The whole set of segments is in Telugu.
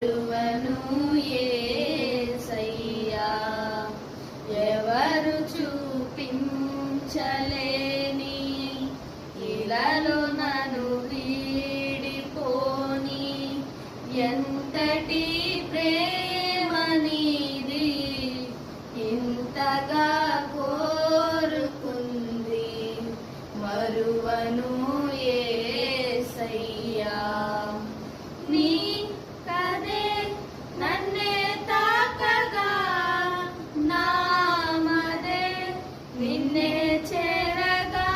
మరువను యేసయ్యా, ఎవరు చూపించలేని ఇలాలో నన్ను వీడిపోని ఎంతటి ప్రేమ నీది ఇంతగా కోరుకుంది. మరువను యేసయ్యా, నీ కదే నన్నే తాకగా నామదే నిన్నే చేరగా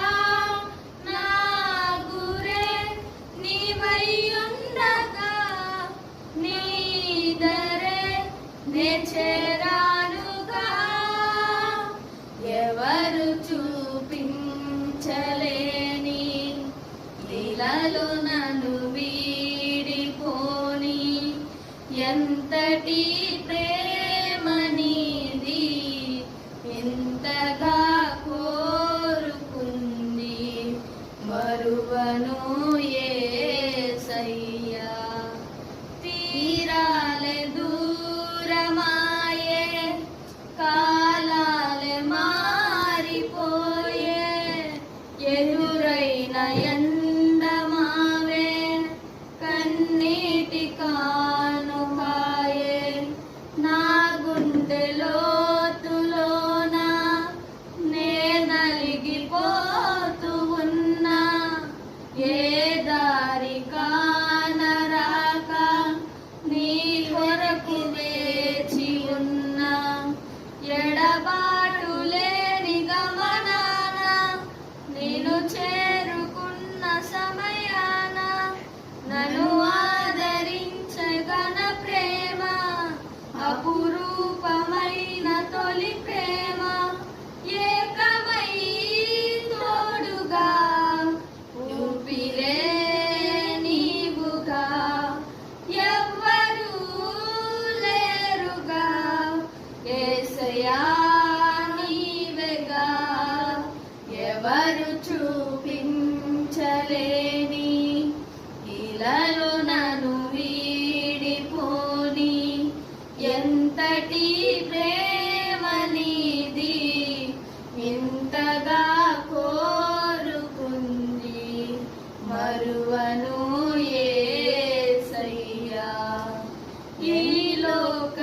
నా గురే నీవయ్యుండగా నీ దరే నే చేరానుగా. ఎవరు చూపించలేని లీలలో నన్ను వీడిపోని ఎంతటి ప్రేమ నీది ఇంతగా కోరుకుంది. మరువను యేసయ్యా, తీరాలే దూరమాయే కాలాలే మారిపోయే ఎదురైన ఎండమావే కన్నీటి కానుకాయే నా గుండె లోతులోన నే నలిగిపోతూ ఉన్నా. ఏ దారి కానరాక నీ కొరకు వేచి ఉన్నా. ఎడబాటు లేని గమనాన నేను చేరుకున్న సమయాన నన్ను ఆదరించగన ప్రేమ అపురూపమైన తొలి ప్రేమ ఏకమై తోడుగా ఊపిరే నీవుగా ఎవ్వరూ లేరుగా. యేసయ్యా నీవేగా, ఎవరు చూపించలేని ఇలాలో నన్ను వీడిపోని ఎంతటి ప్రేమ నీది ఇంతగా కోరుకుంది. మరువను యేసయ్యా, ఈ లోక